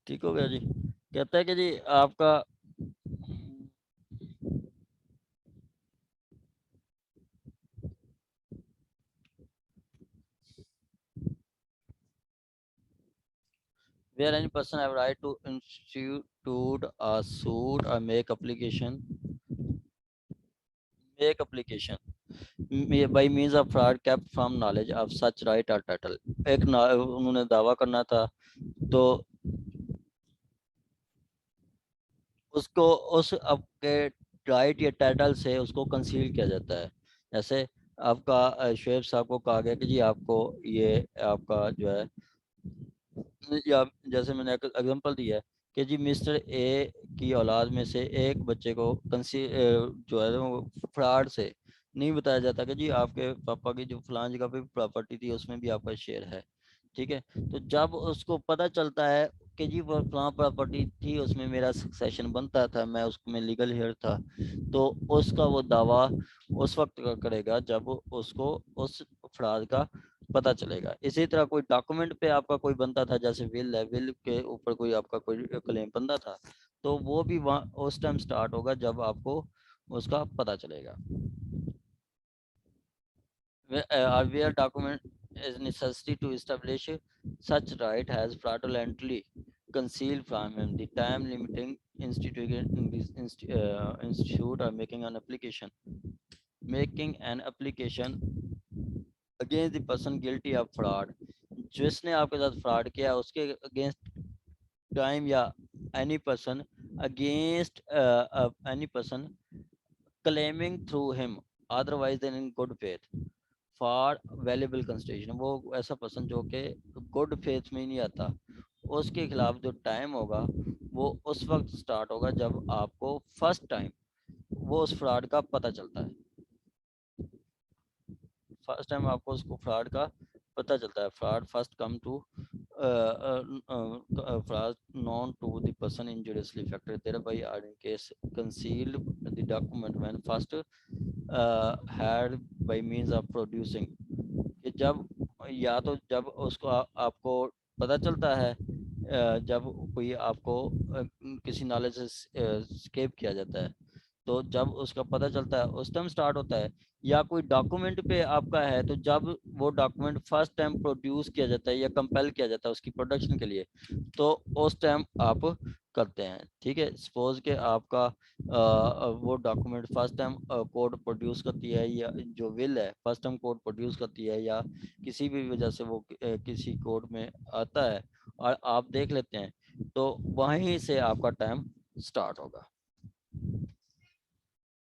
ठीक हो गया जी। कहता है कि जी आपका where any person have right to institute a suit or make application by means of fraud kept from knowledge of such right or title। उन्होंने दावा करना था, तो उसको उस आपके राइट या टाइटल से उसको कंसील किया जाता है। जैसे आपका शुएब साहब को कहा गया कि जी आपको ये आपका जो है, या जैसे मैंने एक एग्जांपल दिया है कि जी मिस्टर ए की औलाद में से एक बच्चे को जो है वो फ्रॉड से नहीं बताया जाता कि जी आपके पापा की जो फलां जगह पे प्रॉपर्टी थी उसमें भी आपका शेयर है। ठीक है, तो जब उसको पता चलता है कि जी वो फलां प्रॉपर्टी थी उसमें मेरा सक्सेशन बनता था, मैं उसमें लीगल हेयर था, तो उसका वो दावा उस वक्त करेगा जब उसको उस फ्रॉड का पता चलेगा। इसी तरह कोई डॉक्यूमेंट पे आपका कोई बनता था, जैसे विल है, विल के ऊपर कोई आपका कोई क्लेम बनता था, तो वो भी वहाँ उस टाइम स्टार्ट होगा जब आपको उसका पता चलेगा। Where document is necessary to establish such right has fraudulently concealed from him the time limiting institute or making an application against the person guilty of fraud। जिसने आपके साथ फ्रॉड किया उसके अगेंस्ट टाइम या any person against any person claiming through him otherwise than in good faith for valuable consideration. वो ऐसा person जो कि गुड फेथ में ही नहीं आता, उसके खिलाफ जो टाइम होगा वो उस वक्त स्टार्ट होगा जब आपको फर्स्ट टाइम वो उस फ्रॉड का पता चलता है। फर्स्ट टाइम आपको उसको फ्रॉड का पता चलता है। Fraud first come to fraud known to the person injuriously affected thereby are in case concealed the document when first had by means of producing। कि जब या तो जब उसको आपको पता चलता है जब कोई आपको किसी नॉलेज से स्केप किया जाता है, तो जब उसका पता चलता है उस टाइम स्टार्ट होता है। या कोई डॉक्यूमेंट पे आपका है तो जब वो डॉक्यूमेंट फर्स्ट टाइम प्रोड्यूस किया जाता है या कंपेल किया जाता है उसकी प्रोडक्शन के लिए, तो उस टाइम आप करते हैं। ठीक है, सपोज के आपका वो document first time court produce करती है, या जो विल है फर्स्ट टाइम कोर्ट प्रोड्यूस करती है, या किसी भी वजह से वो किसी कोर्ट में आता है और आप देख लेते हैं, तो वहीं से आपका टाइम स्टार्ट होगा।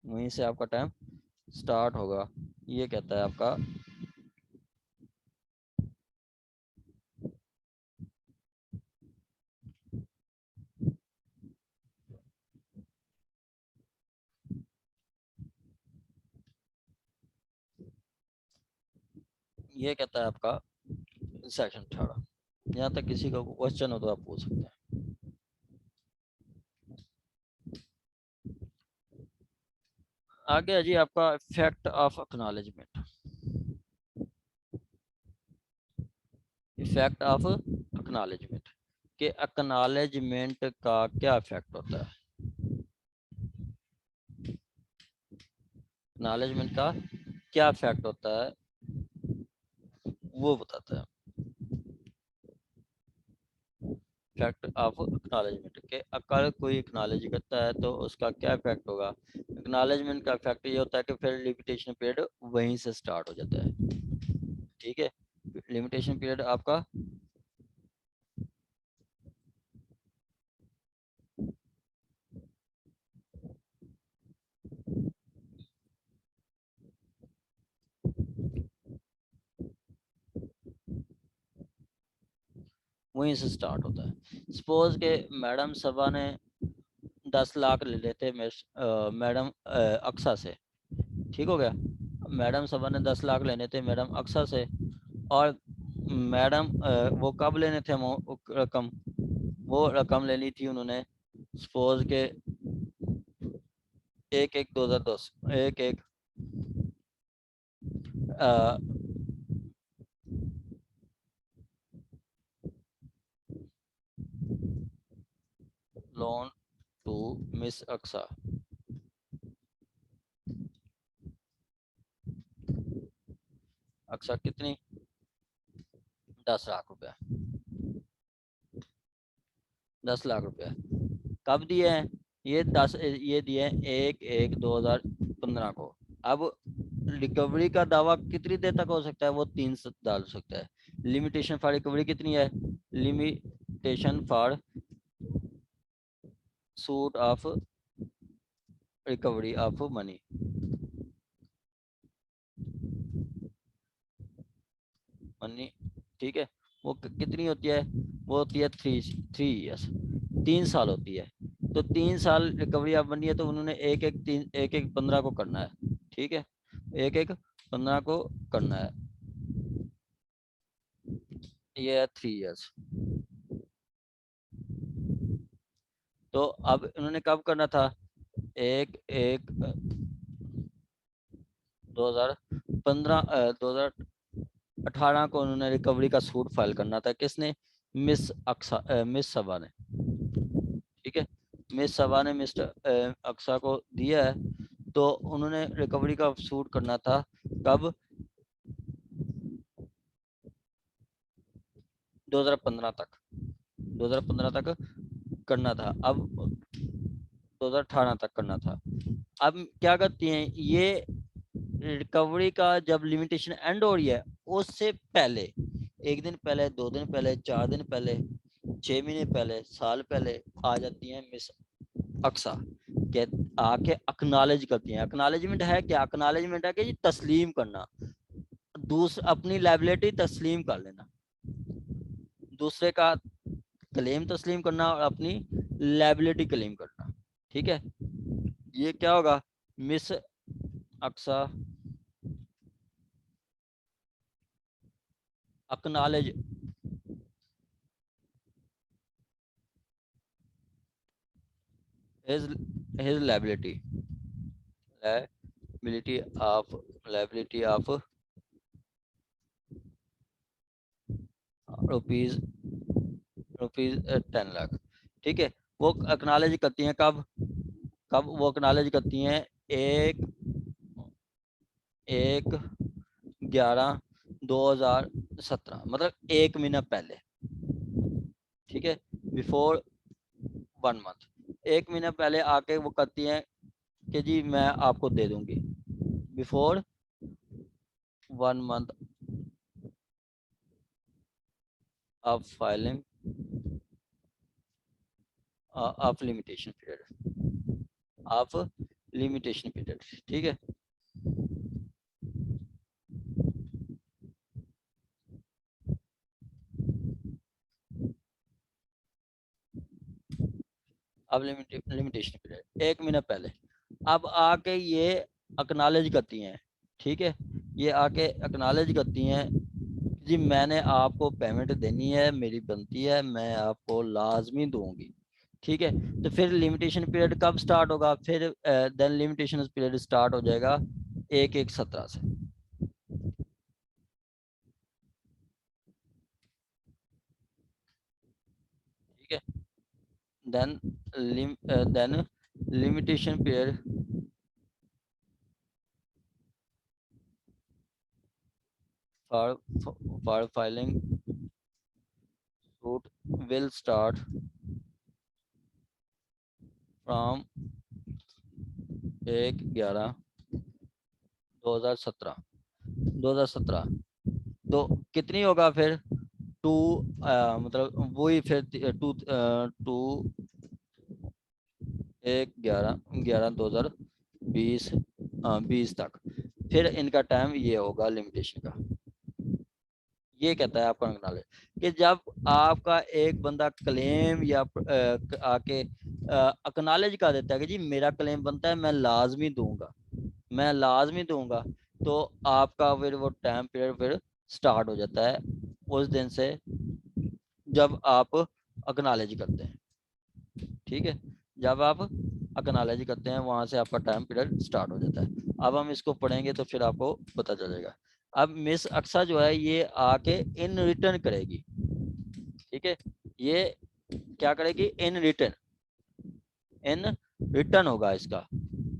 वहीं से आपका टाइम स्टार्ट होगा। ये कहता है आपका ये कहता है आपका सेक्शन 18। यहाँ तक किसी का क्वेश्चन हो तो आप पूछ सकते हैं। आगे है जी आपका effect of acknowledgement. Effect of acknowledgement के एक्नॉलेजमेंट का क्या इफेक्ट होता है। एक्नॉलेजमेंट का क्या इफेक्ट होता है वो बताता है। इफेक्ट ऑफ एक्नॉलेजमेंट के अगर कोई एक्नॉलेज करता है तो उसका क्या इफेक्ट होगा। एक्नॉलेजमेंट का इफेक्ट ये होता है कि फिर लिमिटेशन पीरियड वहीं से स्टार्ट हो जाता है। ठीक है, लिमिटेशन पीरियड आपका वहीं से स्टार्ट होता है। सपोज के मैडम सभा ने 10 लाख ले लेते मैडम अक्सा से। ठीक हो गया, मैडम सभा ने 10 लाख लेने थे मैडम अक्सा से, और मैडम वो कब लेने थे रकम, वो रकम लेनी थी उन्होंने सपोज के 1/1/2010, 1/1 loan to miss Aqsa. Aqsa कितनी? 10 लाख रुपया। 10 लाख रुपया कब दिए हैं? ये दिए हैं 1/1/2015 को। अब रिकवरी का दावा कितनी देर तक हो सकता है? वो 3 डाल सकता है। लिमिटेशन फॉर रिकवरी कितनी है? Limitation for suit of recovery of money, ठीक है, वो कितनी होती है? वो होती है 3 ईयर्स, 3 साल होती है। तो 3 साल रिकवरी ऑफ मनी है, तो उन्होंने एक एक 15 को करना है, ठीक है, एक एक 15 को करना है। ये है 3 ईयर्स। तो अब उन्होंने कब करना था? 1/1/2015 2018 को उन्होंने रिकवरी का सूट फाइल करना था। किसने? मिस सबा ने, ठीक है। मिस सबा ने मिस्टर अक्सा को दिया है, तो उन्होंने रिकवरी का सूट करना था कब? 2015 तक, 2015 तक करना था। अब 2018 तक करना था। अब क्या करती हैं ये, रिकवरी का जब लिमिटेशन एंड हो रही है, उससे पहले 1 दिन पहले, 2 दिन पहले, 4 दिन पहले, 6 महीने पहले, साल पहले आ जाती हैं मिस अक्सा के, आके अक्नॉलेज करती हैं। अक्नॉलेजमेंट है क्या? अक्नॉलेजमेंट है कि जी तस्लीम करना, अपनी लाइबिलिटी तस्लीम कर लेना, दूसरे का क्लेम तस्लीम करना और अपनी लाइबिलिटी क्लेम करना, ठीक है। ये क्या होगा? Miss Aqsa acknowledge his liability of liability of rupees rupees 10 lakh, ठीक है। वो अक्नॉलेज करती हैं कब? वो अक्नॉलेज करती हैं 1/1/2017, मतलब 1 महीना पहले, ठीक है, बिफोर 1 मंथ। 1 महीना पहले आके वो करती हैं कि जी मैं आपको दे दूंगी, before 1 month of filing of limitation period, of limitation period, ठीक है। अब लिमिटेशन पीरियड 1 महीना पहले। अब आके ये अक्नॉलेज करती हैं, ठीक है, ये आके अक्नॉलेज करती हैं जी मैंने आपको पेमेंट देनी है, मेरी बनती है, मैं आपको लाजमी दूंगी, ठीक है। तो फिर लिमिटेशन पीरियड कब स्टार्ट होगा? फिर देन लिमिटेशन पीरियड स्टार्ट हो जाएगा 1/1/17 से, ठीक है। Then then limitation period for filing suit will start from 1/11/2017, 2017। तो कितनी होगा फिर? टू मतलब वही फिर टू टू 1/11/2020 20 तक, फिर इनका टाइम ये होगा लिमिटेशन का। ये कहता है आपका नॉलेज कि जब आपका एक बंदा क्लेम या आके अकनॉलेज कर देता है कि जी मेरा क्लेम बनता है, मैं लाजमी दूंगा, मैं लाजमी दूंगा, तो आपका फिर वो टाइम पीरियड फिर स्टार्ट हो जाता है उस दिन से जब आप अकनॉलेज करते हैं, ठीक है। जब आप अकनॉलेज करते हैं वहां से आपका टाइम पीरियड स्टार्ट हो जाता है। अब हम इसको पढ़ेंगे तो फिर आपको पता चलेगा। अब मिस अक्सा जो है ये आके इन रिटर्न करेगी, ठीक है, ये क्या करेगी? इन रिटर्न, इन रिटर्न होगा इसका,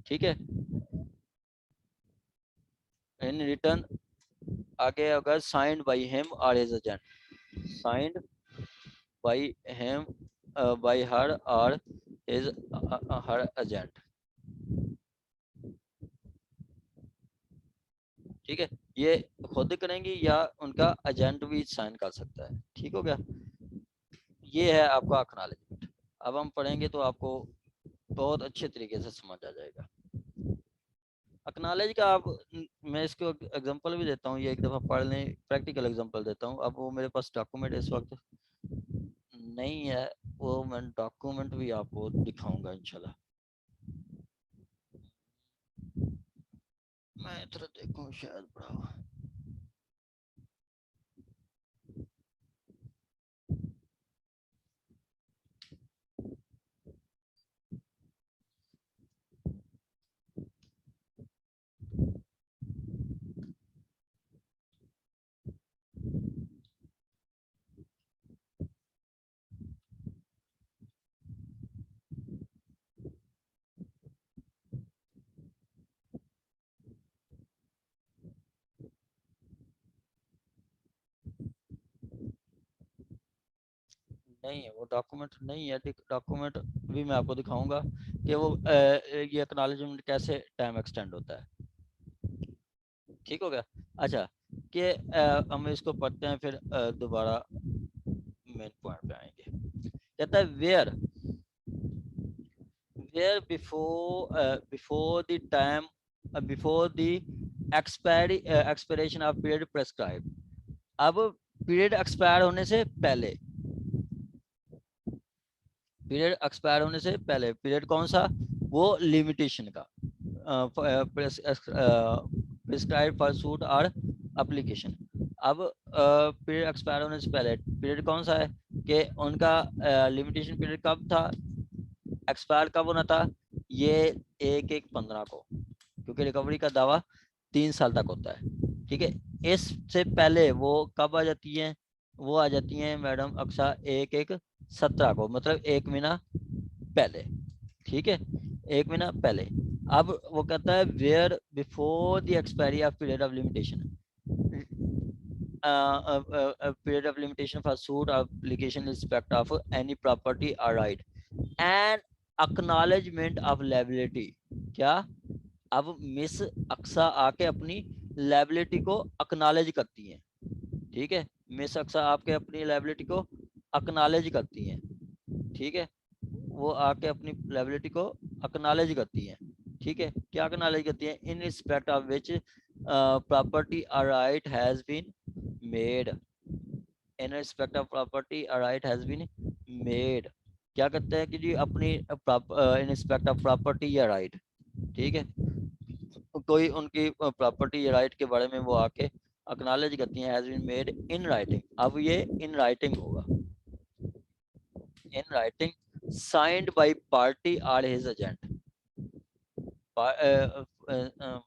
ठीक है। इन रिटर्न आगे होगा साइंड बाई हिम और his agent, signed by him by her और हिज हर एजेंट, ठीक है। ये खुद करेंगी या उनका एजेंट भी साइन कर सकता है, ठीक हो गया। ये है आपका एक्नॉलेजमेंट। अब हम पढ़ेंगे तो आपको बहुत अच्छे तरीके से समझ आ जाएगा। एक्नॉलेज का आप, मैं इसको एग्जांपल भी देता हूँ, ये एक दफ़ा पढ़ लें, प्रैक्टिकल एग्जांपल देता हूँ। अब वो मेरे पास डॉक्यूमेंट इस वक्त नहीं है, वो मैं डॉक्यूमेंट भी आपको दिखाऊंगा इंशाल्लाह। मैं थोड़ा देखूँ शायद पड़ा हुआ। नहीं है वो डॉक्यूमेंट, नहीं है डॉक्यूमेंट भी मैं आपको दिखाऊंगा कि वो ये एक्नॉलेजमेंट कैसे टाइम एक्सटेंड होता है, ठीक हो गया। अच्छा, कि हम इसको पढ़ते हैं, फिर दोबारा मेन पॉइंट पे आएंगे। कहता है where before the time before the expiration of period prescribe. अब पीरियड एक्सपायर होने से पहले, पीरियड एक्सपायर होने से पहले, पीरियड कौन सा, वो लिमिटेशन का, प्रिस्क्राइब फॉर सूट और एप्लीकेशन। अब पीरियड एक्सपायर होने से पहले पीरियड कौन सा है, कि उनका लिमिटेशन पीरियड कब था, एक्सपायर कब होना था, ये 1/1/15 को, क्योंकि रिकवरी का दावा 3 साल तक होता है, ठीक है। इससे पहले वो कब आ जाती है, वो आ जाती है मैडम अक्सर 1/1/17 को, मतलब 1 महीना पहले, ठीक है, 1 महीना पहले। अब वो कहता है where before the expiry of period of limitation, period of limitation for suit or application in respect of any property or right and acknowledgement of liability। क्या, अब मिस अक्सा आके अपनी लाइबिलिटी को अक्नॉलेज करती हैं, ठीक है। मिस अक्सा आपके अपनी लाइबिलिटी को अक्नॉलेज करती हैं, ठीक है। वो आके अपनी लाइबिलिटी को अक्नॉलेज करती हैं, ठीक है। क्या अक्नॉलेज करती हैं, in respect of which property or right has been made, in respect of property or right has been made. क्या करते हैं कि जी अपनी इन रिस्पेक्ट ऑफ प्रॉपर्टी या राइट, ठीक है, कोई उनकी प्रॉपर्टी या राइट के बारे में वो आके अक्नॉलेज करती हैं, has been made in writing. अब ये इन राइटिंग होगा, in writing signed by party or his agent,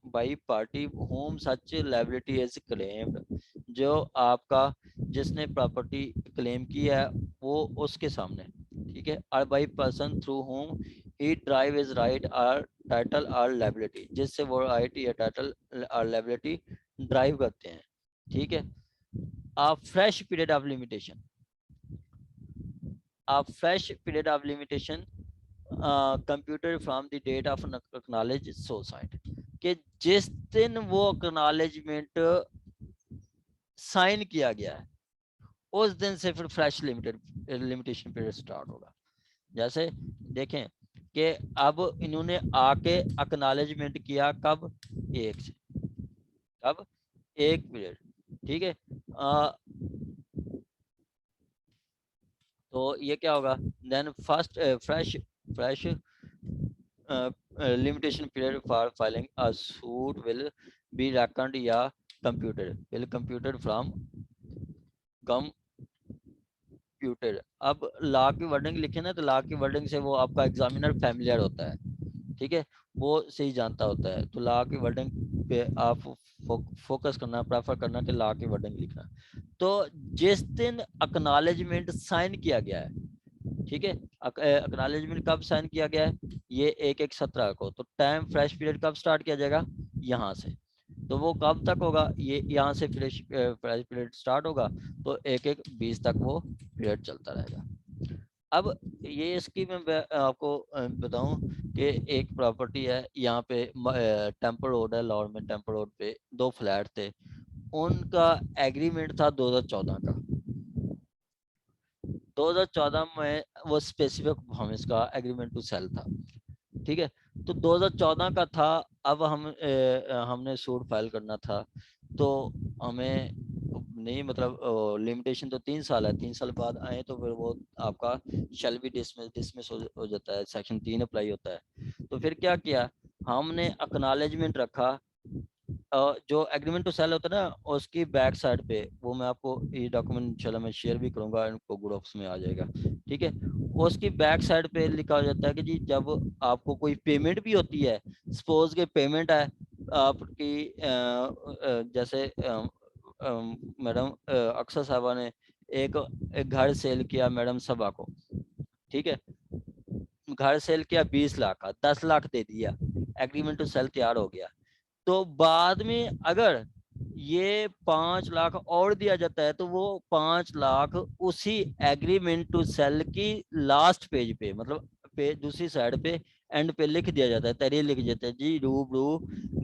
by party whom such liability is claimed, जो आपका जिसने प्रॉपर्टी क्लेम की है वो उसके सामने, ठीक है। और by person through whom he drive is right और टाइटल और लाइबिलिटी, जिससे वो राइट या टाइटल और लाइबिलिटी ड्राइव करते हैं, ठीक है। a fresh period of limitation, a fresh period of limitation computed from the date of acknowledge so signed, कि जिस दिन वो acknowledgement साइन किया गया है उस दिन से फिर फ्रेश लिमिटेशन पीरियड स्टार्ट होगा। जैसे देखें कि अब इन्होंने आके अक्नॉलेजमेंट किया कब, एक से, कब, 1 पीरियड, ठीक है। तो ये क्या होगा, then first fresh fresh limitation period for filing a suit will be reckoned या computed from computed। अब लॉ की वर्डिंग लिखे ना, तो लॉ की वर्डिंग से वो आपका एग्जामिनर फैमिलियर होता है, ठीक है, वो सही जानता होता है। तो लॉ की वर्डिंग पे आप फोकस करना, प्रेफर करना कि लॉ की वर्डिंग लिखना। तो जिस दिन अक्नॉलेजमेंट साइन किया गया है, ठीक है। एक्नॉलेजमेंट कब साइन किया गया है? ये 1/1/17 को। तो टाइम फ्रेश पीरियड कब स्टार्ट किया जाएगा? यहाँ से। तो वो कब तक होगा? ये यहाँ से फ्रेश पीरियड स्टार्ट होगा, तो 1/1/20 तक वो पीरियड चलता रहेगा। अब ये इसकी मैं आपको बताऊं कि एक प्रॉपर्टी है यहाँ पे, टेम्पल रोड है, लाहौर में टेम्पल रोड पे 2 फ्लैट थे, उनका एग्रीमेंट था 2014 का। 2014 में वो स्पेसिफिक हॉर्म्स का एग्रीमेंट टू सेल था। ठीक है। तो 2014 का था। अब हमने सूट फाइल करना था, तो हमें नहीं, मतलब लिमिटेशन तो 3 साल है। 3 साल बाद आए तो फिर वो आपका शैल बी डिसमिस हो जाता है, सेक्शन 3 अप्लाई होता है। तो फिर क्या किया, हमने एक्नॉलेजमेंट रखा। जो एग्रीमेंट टू सेल होता है ना, उसकी बैक साइड पे, वो मैं आपको ये डॉक्यूमेंट इंशाल्लाह मैं शेयर भी करूंगा, इनको ग्रुप्स में आ जाएगा। ठीक है। उसकी बैक साइड पे लिखा हो जाता है कि जी जब आपको कोई पेमेंट भी होती है, सपोज के पेमेंट है आपकी, जैसे मैडम अक्सर साहबा ने एक घर सेल किया मैडम सबा को। ठीक है। घर सेल किया 20 लाख का, 10 लाख दे दिया, एग्रीमेंट टू सेल तैयार हो गया। तो बाद में अगर ये 5 लाख और दिया जाता है, तो वो 5 लाख उसी एग्रीमेंट टू सेल की लास्ट पेज पे, मतलब पेज दूसरी साइड पे एंड पे लिख दिया जाता है, तहरीर लिख देते हैं जी, रूबरू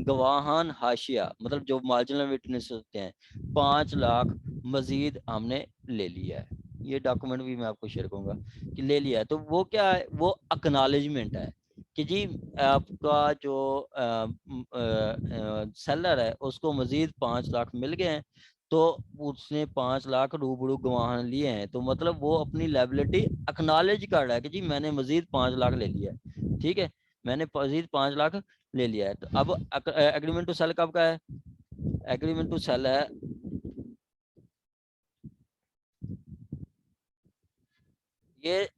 गवाहान हाशिया, मतलब जो मार्जिनल विटनेस होते हैं, 5 लाख मजीद हमने ले लिया है। ये डॉक्यूमेंट भी मैं आपको शेयर करूंगा कि ले लिया है। तो वो क्या है, वो एक्नॉलेजमेंट है कि जी आपका जो सेलर है उसको मजीद 5 लाख मिल गए हैं, तो उसने 5 लाख रूबरू गवाह लिए हैं, तो मतलब वो अपनी लायबिलिटी एक्नॉलेज कर रहा है कि जी मैंने मजीद 5 लाख ले लिया है। ठीक है, मैंने मजीद 5 लाख ले लिया है। तो अब एग्रीमेंट टू सेल कब का है? एग्रीमेंट टू सेल है, ये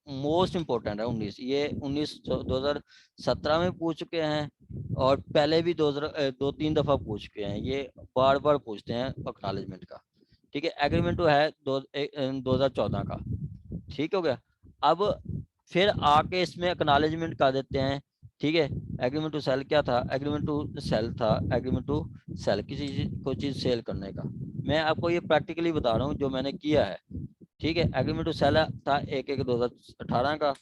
मोस्ट इम्पोर्टेंट है 19, ये 2017 में पूछ चुके हैं, और पहले भी 2-3 दफा पूछ चुके हैं, ये बार बार पूछते हैं एक्नॉलेजमेंट का। ठीक है। एग्रीमेंट है 2014 का। ठीक हो गया। अब फिर आके इसमें एक्नॉलेजमेंट कर देते हैं। ठीक है। एग्रीमेंट टू सेल क्या था? एग्रीमेंट टू सेल था, एग्रीमेंट टू सेल किसी कोई चीज सेल करने का। मैं आपको ये प्रैक्टिकली बता रहा हूँ जो मैंने किया है। ठीक है। एग्रीमेंट टू सेल था 1/1/2018 का।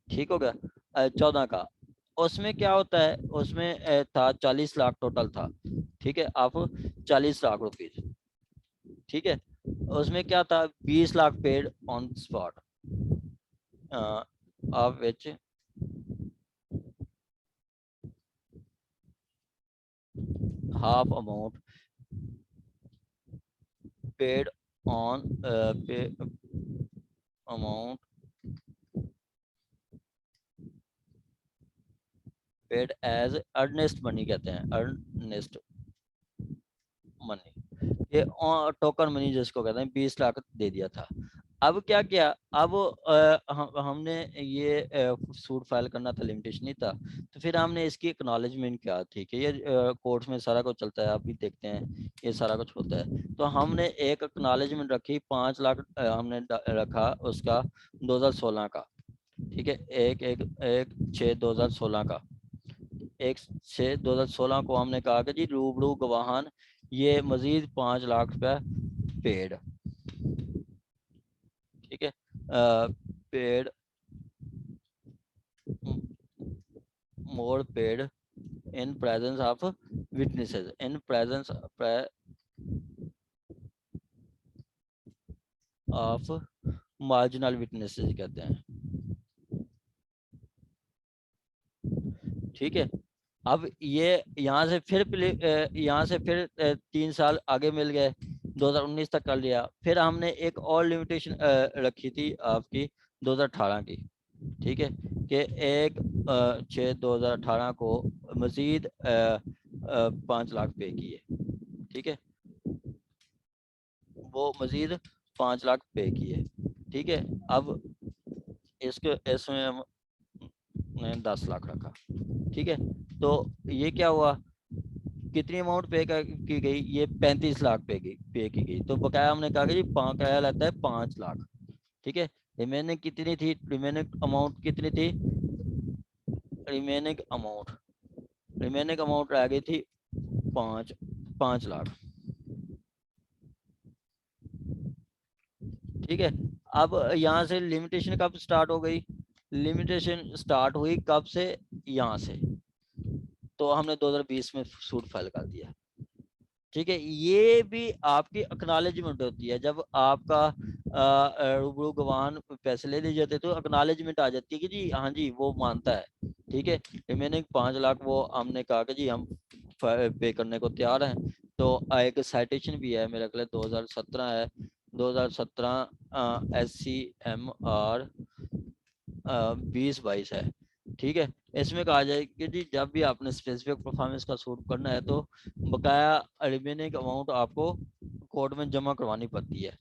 ठीक हो गया। 14 का, उसमें क्या होता है, उसमें था 40 लाख टोटल था। ठीक है। आप 40 लाख रुपीज। ठीक है। उसमें क्या था, 20 lakh paid on spot, of which half amount paid on पे amount paid as earnest money, कहते हैं अर्नेस्ट मनी, ये टोकन मनी जिसको कहते हैं, 20 लाख दे दिया था। अब क्या किया, अब हमने ये सूट फाइल करना था, लिमिटेशन नहीं था, तो फिर हमने इसकी एक्नॉलेजमेंट किया। ठीक है। ये कोर्ट्स में सारा कुछ चलता है, आप भी देखते हैं, ये सारा कुछ होता है। तो हमने एक एक्नॉलेजमेंट रखी, 5 लाख हमने रखा उसका 2016 का। ठीक है। 1/6/2016 का, 1/6/2016 को हमने कहा कि जी रूबरू गवाहान ये मजीद 5 लाख रुपया पेड। ठीक है। Paid more paid in presence of witnesses, in presence of marginal witnesses कहते हैं। ठीक है। अब ये यहाँ से फिर 3 साल आगे मिल गए, 2019 तक कर लिया। फिर हमने एक और लिमिटेशन रखी थी आपकी 2018 की। ठीक है। कि 1/6/2018 को मजीद 5 लाख पे किए। ठीक है। वो मजीद 5 लाख पे किए। ठीक है। अब इसमें हमने 10 लाख रखा। ठीक है। तो ये क्या हुआ, कितनी अमाउंट की गई, ये 35 लाख पे की गई। तो बकाया हमने कहा कि जी बकाया लगता है 5 लाख। ठीक है। रिमेनिंग कितनी थी, रिमेनिंग अमाउंट कितनी थी, रिमेनिंग अमाउंट रह गई थी 5 लाख। ठीक है। अब यहाँ से लिमिटेशन कब स्टार्ट हो गई, लिमिटेशन स्टार्ट हुई कब से, यहाँ से, तो हमने 2020 में सूट फाइल कर दिया। ठीक है, ये भी आपकी एक्नॉलेजमेंट होती है। जब आपका रूबरू गवाह पैसे ले लिए जाते तो एक्नॉलेजमेंट आ जाती है कि जी हाँ जी वो मानता है। ठीक है, रिमेनिंग 5 लाख वो हमने कहा कि जी हम पे करने को तैयार हैं। तो एक साइटेशन भी है, मेरा ख्याल 2017 है, 2017 SCMR 2022 है। ठीक है, इसमें कहा जाए कि जी जब भी आपने स्पेसिफिक परफॉर्मेंस का सूट करना है तो बकाया रिमेनिंग अमाउंट आपको कोर्ट में जमा करवानी पड़ती है।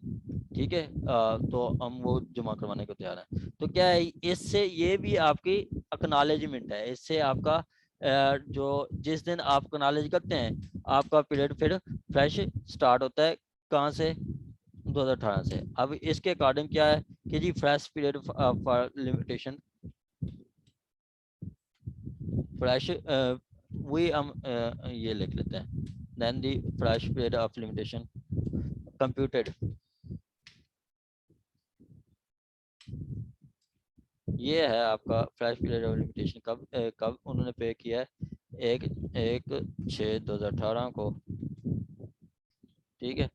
ठीक है, तो हम वो जमा करवाने को तैयार हैं। तो क्या है, इससे ये भी आपकी एक्नॉलेजमेंट है। इससे आपका जो जिस दिन आप एक्नॉलेज करते हैं आपका पीरियड फिर फ्रेश स्टार्ट होता है। कहाँ से, 2018 से। अब इसके अकॉर्डिंग क्या है कि जी fresh period for limitation, fresh वही हम ये लिख लेते हैं, then the fresh period of limitation computed. ये है आपका फ्रेश पीरियड ऑफ लिमिटेशन कब उन्होंने पे किया है, 1/6/2018 को। ठीक है,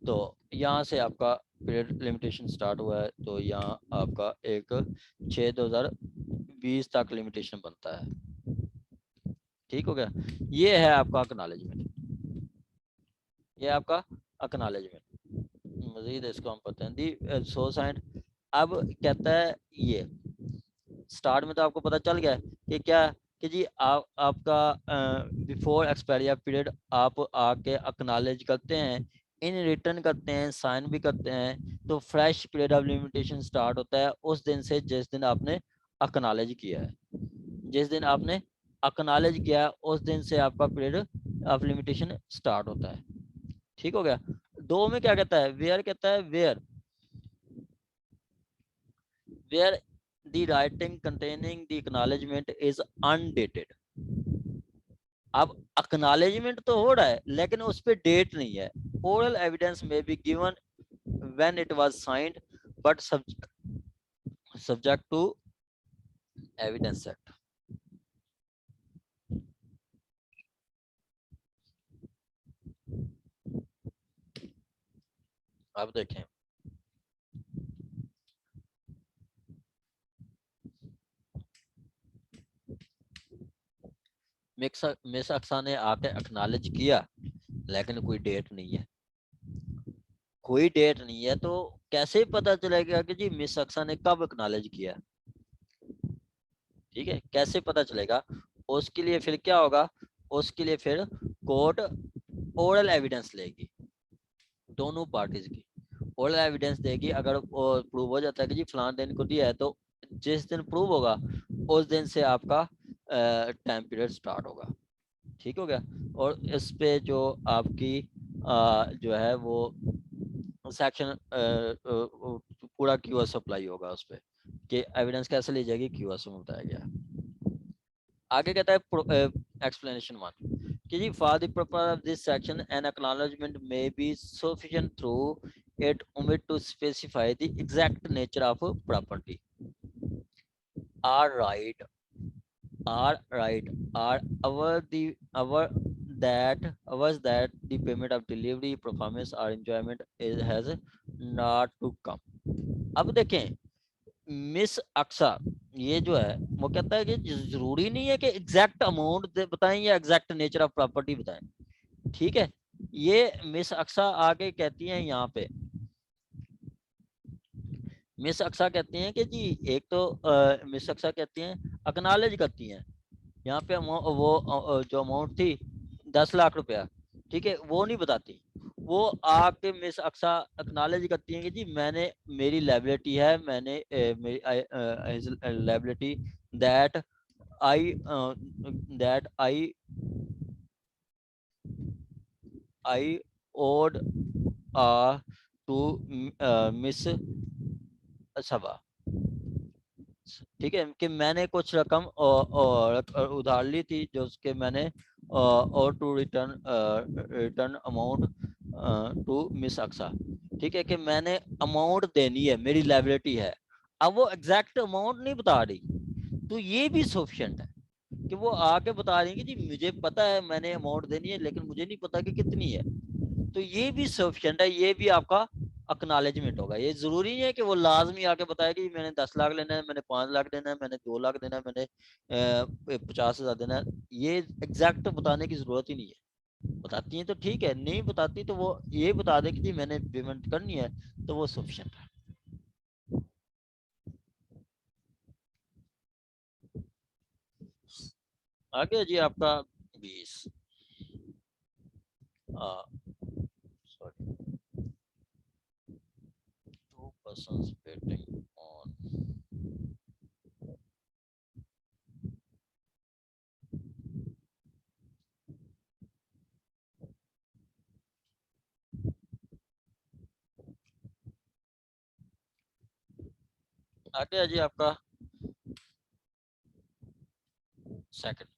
तो यहाँ से आपका पीरियड लिमिटेशन स्टार्ट हुआ है, तो यहाँ आपका 1/6/2020 तक लिमिटेशन बनता है। ठीक हो गया, ये है आपका एक्नॉलेजमेंट, ये आपका एक्नॉलेजमेंट। मजीद इसको हम पढ़ते हैं, दी सो साइंड। अब कहता है ये स्टार्ट में तो आपको पता चल गया कि क्या, कि जी आपका बिफोर एक्सपायरी पीरियड आप आके एक्नॉलेज करते हैं, इन रिटर्न करते हैं, साइन भी करते हैं, तो fresh period of limitation start होता है उस दिन से जिस दिन आपने एक्नॉलेज किया है। जिस दिन आपने एक्नॉलेज किया है उस दिन से आपका पीरियड ऑफ लिमिटेशन स्टार्ट होता है। ठीक हो गया। दो में क्या कहता है, वेयर कहता है, where the writing containing the acknowledgement is undated। अब acknowledgement तो हो रहा है लेकिन उस पर डेट नहीं है। oral evidence may be given when it was signed but subject to evidence act। अब देखें, मिस अक्सा ने आके एक्नॉलेज किया लेकिन कोई डेट नहीं है, कोई डेट नहीं है, तो कैसे पता चलेगा कि जी मिस अक्सा ने कब एक्नॉलेज किया। ठीक है, कैसे पता चलेगा, उसके लिए फिर क्या होगा, उसके लिए फिर कोर्ट ओरल एविडेंस लेगी दोनों पार्टीज की, ओरल एविडेंस देगी। अगर प्रूव हो जाता है कि जी फलान दिन को दिया है, तो जिस दिन प्रूव होगा उस दिन से आपका टाइम पीरियड स्टार्ट होगा। ठीक हो गया। और इस पे जो आपकी जो है वो सेक्शन पूरा क्यूएस अप्लाई होगा उस पर, कि एविडेंस कैसे ली जाएगी, क्यूएस में बताया गया। आगे कहता है एक्सप्लेनेशन 1 कि जी for the purpose of this section an acknowledgement may be sufficient through it omit to specify the exact nature of property or right are our that ours that the payment of delivery performance or enjoyment has not to come। अब देखें, miss Aqsa ये जो है वो कहता है कि जरूरी नहीं है कि एग्जैक्ट अमाउंट बताएं या एग्जैक्ट नेचर ऑफ प्रॉपर्टी बताएं। ठीक है, ये मिस अक्सा आगे कहती हैं यहाँ पे, मिस अक्सा कहती हैं कि जी एक तो मिस अक्सा कहती हैं अकनॉलेज करती हैं यहाँ पे वो जो अमाउंट थी 10 लाख रुपया। ठीक है, वो नहीं बताती, वो आके मिस अक्सा अकनॉलेज करती हैं कि जी मैंने, मेरी लाइबिलिटी है, मैंने मेरी liability that I that I owed to miss Saba, ठीक है, कि मैंने कुछ रकम और उधार ली थी जो उसके मैंने और to return amount to miss Aqsa, ठीक है, कि मैंने अमाउंट देनी है, मेरी लायबिलिटी है। अब वो एग्जैक्ट अमाउंट नहीं बता रही, तो ये भी सफिशिएंट है कि वो आके बता रही है कि जी मुझे पता है मैंने अमाउंट देनी है, लेकिन मुझे नहीं पता कि कितनी है। तो ये भी सफिशिएंट है, ये भी आपका अक्नॉलेजमेंट होगा। ये जरूरी नहीं है कि वो लाजमी आके बताए कि मैंने 10 लाख लेना है, मैंने 5 लाख देना है, मैंने 2 लाख देना है, मैंने 50,000 देना है। ये एग्जैक्ट बताने की जरूरत ही नहीं है। बताती है तो ठीक है, नहीं बताती तो वो ये बता दे कि जी मैंने पेमेंट करनी है, तो वो सफिशिएंट है। आगे जी आपका 20, सॉरी, 2 persons betting on, आगे है जी आपका सेकंड।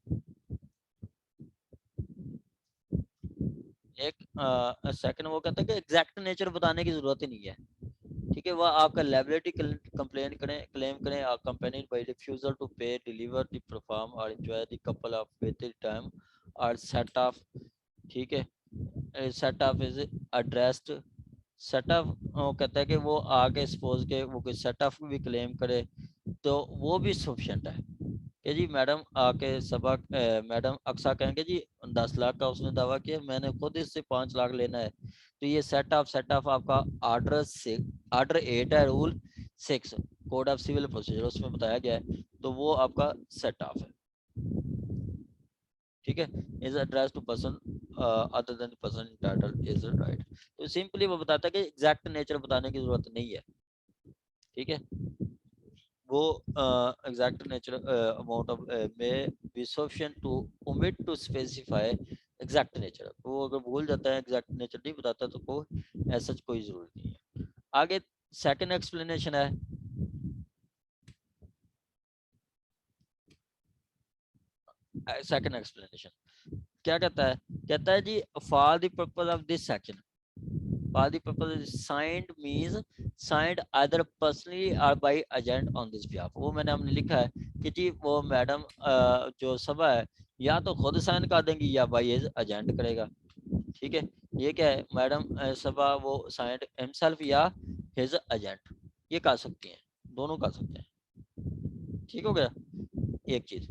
एक सेकंड वो कहता है कि एग्जैक्ट नेचर बताने की जरूरत ही नहीं है, ठीक है, वह आपका लायबिलिटी कंप्लेन करें, क्लेम करें, कंपनी बाय रिफ्यूजल टू पे, डिलीवर द परफॉर्म और enjoy the couple of with time और सेट ऑफ, ठीक है, set of is addressed, set of कहता है कि वो आके सपोज के वो कोई सेट ऑफ भी क्लेम करे, तो वो भी सफिशिएंट है कि जी मैडम आके सबक, मैडम अक्सा कहेंगे जी 10 लाख का उसने दावा किया, मैंने खुद इससे 5 लाख लेना है, तो ये सेट ऑफ आपका ऑर्डर से ऑर्डर 8 है, rule 6 code of civil procedure उसमें बताया गया है, तो वो आपका सेट ऑफ है, ठीक है, is address to person other than person title is right. तो सिंपली वो बताता है कि एग्जैक्ट नेचर बताने की जरूरत नहीं है, ठीक है, वो exact nature amount of may be sufficient to omit to specify exact nature, वो अगर भूल जाता है एग्जैक्ट नेचर नहीं बताता तो कोई ऐसा कोई जरूरी नहीं है। आगे सेकंड एक्सप्लेनेशन है, सेकंड एक्सप्लेनेशन क्या कहता है, कहता है जी for the purpose of this section, for the purpose signed means signed either personally or by agent on this behalf। वो मैंने हमने लिखा है कि जी वो मैडम जो सभा है या तो खुद साइन कर देंगी या बाई एज एजेंट करेगा, ठीक है, ये क्या है मैडम सभा वो साइंड हिमसेल्फ या हिज एजेंट, ये कर सकती हैं, दोनों कर सकते हैं, ठीक हो गया। एक चीज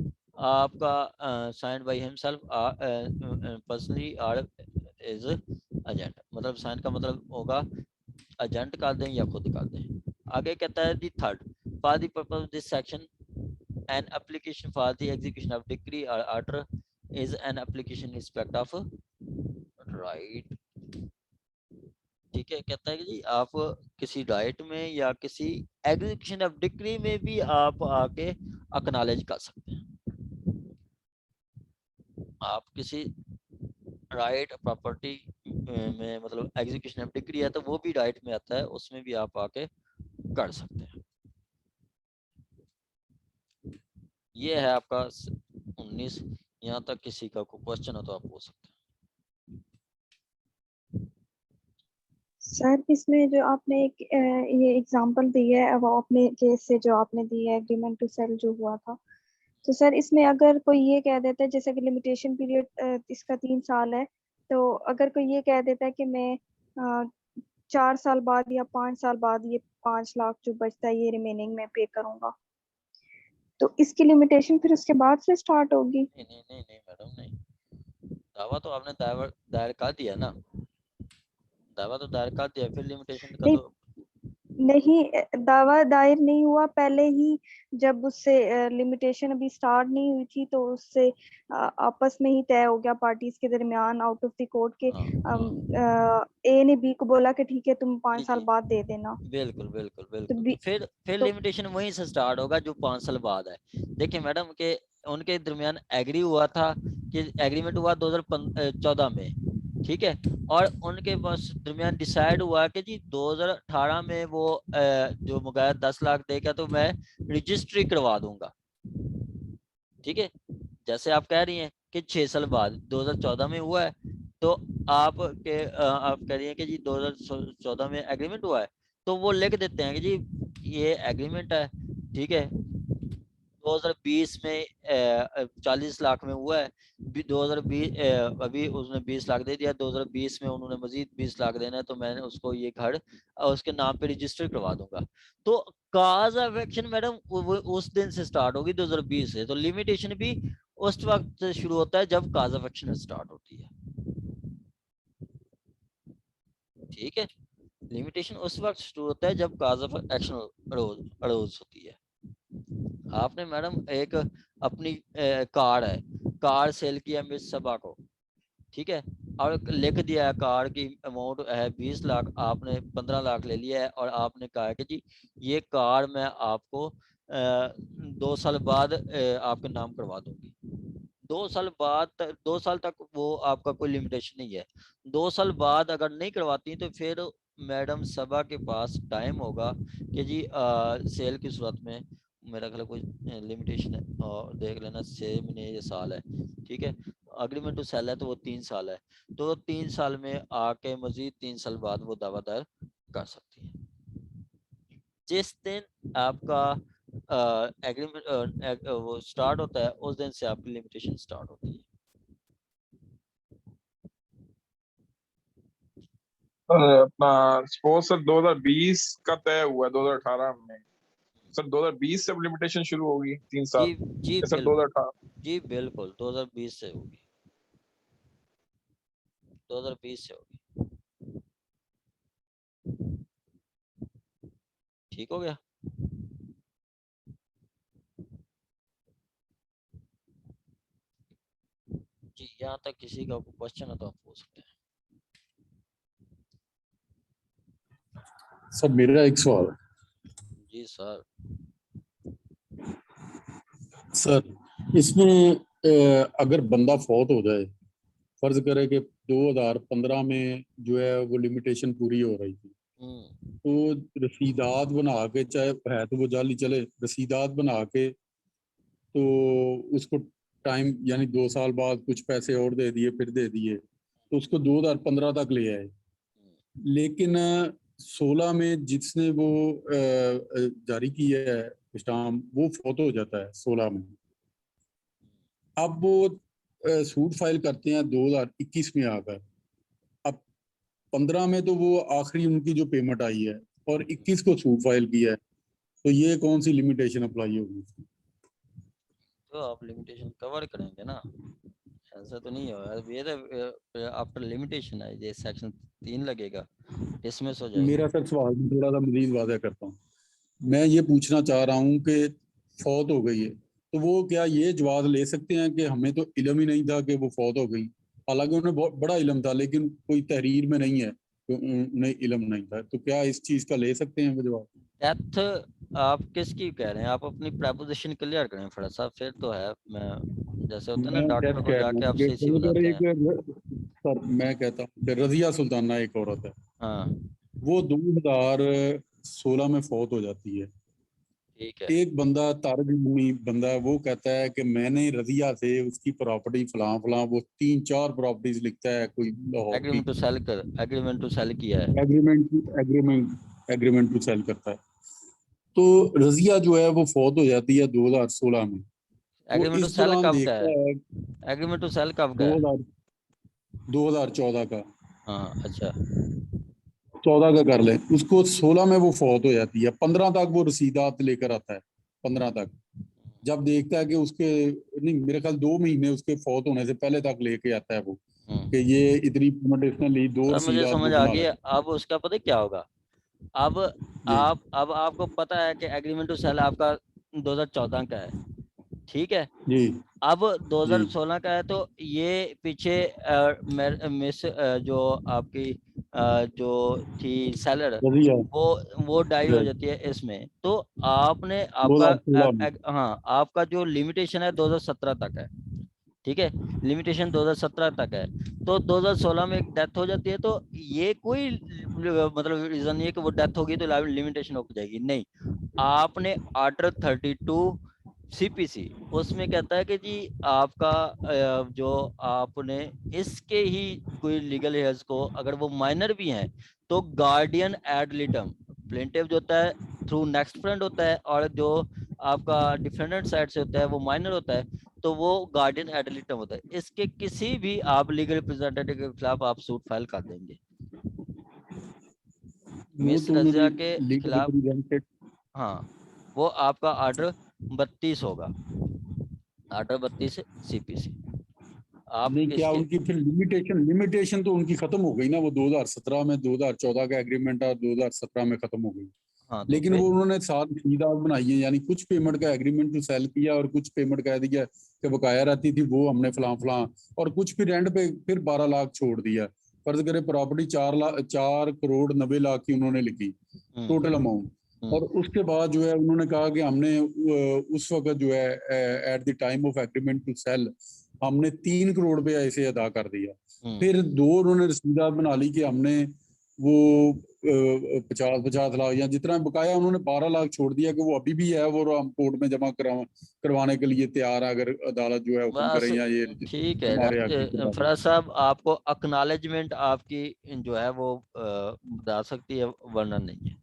आपका साइंड बाय हिमसेल्फ पर्सनली और इज एजेंट, मतलब साइन का मतलब होगा एजेंट कर दें या खुद कर दें। आगे कहता है the third, for the purpose of this section an application for the execution of decree और order is an application respect of right, ठीक है, कहता है कि जी आप किसी राइट में या किसी एग्जीक्यूशन ऑफ डिक्री में भी आप आके अक्नॉलेज कर सकते हैं। आप किसी राइट प्रॉपर्टी में मतलब एग्जीक्यूशन ऑफ डिक्री है तो वो भी राइट में आता है, उसमें भी आप आके कर सकते हैं। ये है आपका 19। यहाँ तक किसी का कोई क्वेश्चन हो तो आप पूछ सकते हैं। सर इसमें जो आपने एक ये एग्जांपल दी है वो अपने केस से जो आपने दी है एग्रीमेंट टू सेल जो हुआ था, तो सर इसमें अगर कोई ये कह देता है जैसे कि लिमिटेशन पीरियड इसका 3 साल है, तो अगर कोई ये कह देता है कि मैं 4 साल बाद या 5 साल बाद ये 5 लाख जो बचता है ये रिमेनिंग में पे करूंगा, तो इसकी लिमिटेशन फिर उसके बाद से स्टार्ट होगी? नहीं नहीं नहीं नहीं मैडम नहीं, दावा तो आपने दायर कर दिया ना, दावा तो दायर कर दिया, फिर लिमिटेशन का नहीं तो नहीं, दावा दायर नहीं हुआ पहले ही, जब उससे लिमिटेशन अभी स्टार्ट नहीं हुई थी तो उससे आपस में ही तय हो गया पार्टीज के दरमियान आउट ऑफ द कोर्ट के, हाँ हाँ ए ने बी को बोला कि ठीक है तुम जी 5 साल जी बाद दे देना, बिल्कुल बिल्कुल तो बिल्कुल, तो बी फिर तो लिमिटेशन वहीं से स्टार्ट होगा जो 5 साल बाद है। देखिए मैडम के उनके दरमियान एग्री हुआ था कि एग्रीमेंट हुआ 2014 में, ठीक है। और उनके बस दरमियान डिसाइड हुआ कि जी 2018 में वो जो मुग़ैर 10 लाख देगा तो मैं रजिस्ट्री करवा दूंगा। ठीक है, जैसे आप कह रही हैं कि 6 साल बाद 2014 में हुआ है, तो आप कह रही हैं कि जी 2014 में एग्रीमेंट हुआ है, तो वो लिख देते हैं कि जी ये एग्रीमेंट है। ठीक है, 2020 में 40 लाख में हुआ है, 2020 अभी उसने 20 लाख दे दिया, 2020 में उन्होंने मजीद 20 लाख देना है, तो मैंने उसको ये घर उसके नाम पे रजिस्टर करवा दूंगा। तो काज ऑफ एक्शन मैडम उस दिन से स्टार्ट होगी 2020 से, तो लिमिटेशन भी उस वक्त से शुरू होता है जब काज ऑफ एक्शन स्टार्ट होती है। ठीक है, लिमिटेशन उस वक्त शुरू होता है जब काज ऑफ एक्शन अरोज होती है। आपने मैडम एक अपनी कार है, कार सेल किया मिस सबा को, ठीक है, और लिख दिया है कार की अमाउंट है 20 लाख, आपने 15 लाख ले लिया है और आपने कहा है कि जी ये कार मैं आपको 2 साल बाद आपके नाम करवा दूंगी। 2 साल तक वो आपका कोई लिमिटेशन नहीं है। 2 साल बाद अगर नहीं करवाती तो फिर मैडम सबा के पास टाइम होगा कि जी सेल की सूरत में, मेरा ख्याल कोई लिमिटेशन है और देख लेना 6 महीने या साल है। ठीक है, अग्रीमेंट टू सेल है तो वो 3 साल है, तो 3 साल में आके मजीद 3 साल बाद वो दावा दायर कर सकती है। जिस दिन आपका एग्रीमेंट वो स्टार्ट होता है उस दिन से आपकी लिमिटेशन स्टार्ट होती है। अपना सपोज सर 2020 का तय हुआ 2018 में, सर 2020 से लिमिटेशन शुरू होगी 3 साल, जी सर बिल्कुल, 2018? जी बिल्कुल 2020 से होगी, 2020 से होगी। ठीक हो गया। जी, यहाँ तक किसी का क्वेश्चन है तो आप पूछ सकते हैं। सर मेरा एक सवाल है। जी सर। सर इसमें अगर बंदा फौत हो जाए, फर्ज करे कि 2015 में जो है वो लिमिटेशन पूरी हो रही थी, तो रसीदात बना के, चाहे है तो वो जाली चले, रसीदात बना के तो उसको टाइम यानी 2 साल बाद कुछ पैसे और दे दिए, फिर दे दिए, तो उसको 2015 तक ले आए। लेकिन 16 में जिसने वो जारी किया है स्टाम्प, वो फौत हो जाता है 16 में। अब वो सूट फाइल करते हैं 2021 में आकर, अब 15 में तो वो आखिरी उनकी जो पेमेंट आई है और 21 को सूट फाइल किया है, तो ये कौन सी लिमिटेशन अप्लाई होगी? तो आप लिमिटेशन कवर करेंगे ना, ऐसा तो नहीं होगा। ये तो आफ्टर लिमिटेशन है, ये सेक्शन 3 लगेगा, डिसमिस हो जाएगी। मेरा सर सवाल में थोड़ा सा मजीद वाज़ह करता हूँ। मैं ये पूछना चाह रहा हूँ कि फौत हो गई है, तो वो क्या ये जवाब ले सकते हैं कि हमें तो इल्म ही नहीं था कि वो फौत हो गई, हालांकि उन्हें बहुत बड़ा इल्म था, लेकिन कोई तहरीर में नहीं है तो उन्हें इल्म नहीं था, तो क्या इस चीज़ का ले सकते हैं वो जवाब? डेथ आप किसकी कह रहे हैं? आप अपनी प्रपोजिशन क्लियर करें थोड़ा सा, फिर तो है। मैं जैसे होता है ना मैं डॉक्टर डेथ को कह रहा जाके हूँ आप कि सीसी हो जाते हैं। सर मैं कहता हूँ कि रजिया सुल्ताना एक औरत है, हाँ वो 2016 में फौत हो जाती है। ठीक है, एक बंदा तारक मुनी बंदा है, वो कहता है कि मैंने रजिया से उसकी प्रॉपर्टी फलां फलां, वो 3-4 प्रॉपर्टीज लिखता है कोई लाहौर की, एग्रीमेंट टू सेल किया है। एग्रीमेंट टू सेल करता है। तो रजिया जो है वो फौत हो जाती है 2016 में। वो एग्रीमेंट टू इस सेल दौरान कब का देखता है? है एग्रीमेंट टू सेल कब का है? 2000 2014 का, हाँ अच्छा। 14 का कर लें, उसको 16 में वो फौत हो जाती है। 15 तक वो रसीदात लेकर आता है, 15 तक जब देखता है कि उसके, नहीं मेरे ख्याल 2 महीने उसके फौत होने से पहले तक लेके आता है वो, कि ये इतनी पेमेंट इसने ली, 2 सर मुझे रसीदात वो समझ आ बना गई। लेता अब उसका पता क्या होगा? अब जी अब आपको पता है कि एग्रीमेंट टू सेल आपका 2014 का है, ठीक है। जी अब जी 2016 का है, तो ये पीछे मिस जो आपकी जो थी सेलर, रजिया वो डाई हो राइट जाती है इसमें। तो आपने आपका 2016 में। हाँ आपका जो लिमिटेशन है 2017 तक है, ठीक है, लिमिटेशन 2017 तक है। तो 2016 में एक डेथ हो जाती है, तो ये कोई मतलब रीजन नहीं है कि वो डेथ होगी तो लिमिटेशन हो जाएगी, नहीं। आपने आर्डर 32 CPC उसमें कहता है कि जी आपका जो आपने इसके ही कोई लीगल हेयर्स को, अगर वो माइनर भी हैं, तो गार्डियन एड लिटम, प्लेंटिव जो होता है थ्रू नेक्स्ट फ्रेंड होता है, और जो आपका डिफेंडेंट साइड से होता है वो माइनर होता है, तो वो गार्डियन एड लिटम होता है। इसके किसी भी आप लीगल रिप्रेजेंटेटिव के खिलाफ आप सूट फाइल कर देंगे। मिस रजिया के खिलाफ, हाँ, वो आपका आर्डर 32 होगा, आर्डर 32 CPC। आप नहीं, क्या उनकी फिर लिमिटेशन तो उनकी खत्म हो गई ना, वो 2017 में 2014 का एग्रीमेंट और 2017 में खत्म हो गई। हाँ, तो लेकिन वो उन्होंने साथ सीधा बनाई है, यानी कुछ पेमेंट का एग्रीमेंट टू सेल किया और कुछ पेमेंट कह दिया कि बकाया रहती थी वो हमने फलां, और कुछ फिर एंड पे फिर 12 लाख छोड़ दिया। फर्ज करे प्रॉपर्टी 4 करोड़ 90 लाख की उन्होंने लिखी टोटल अमाउंट, और उसके बाद जो है उन्होंने कहा कि हमने उस वक्त जो है at the time of agreement to sale हमने 3 करोड़ रुपया ऐसे अदा कर दिया। फिर 2 उन्होंने रसीदात बना ली कि हमने वो 50 लाख या जितना बकाया उन्होंने 12 लाख छोड़ दिया कि वो अभी भी है, वो हम कोर्ट में जमा करवाने के लिए तैयार है, अगर अदालत जो है हुक्म करे या ये ठीक है। फराज साहब, आपको एक्नॉलेजमेंट आपकी जो है वो बता सकती है, वरना नहीं है।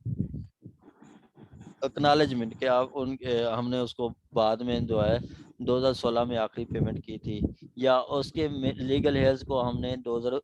एक्नॉलेजमेंट कि आप हमने उसको बाद में जो है 2016 में आखिरी पेमेंट की थी, या उसके लीगल हेयर्स को हमने 2000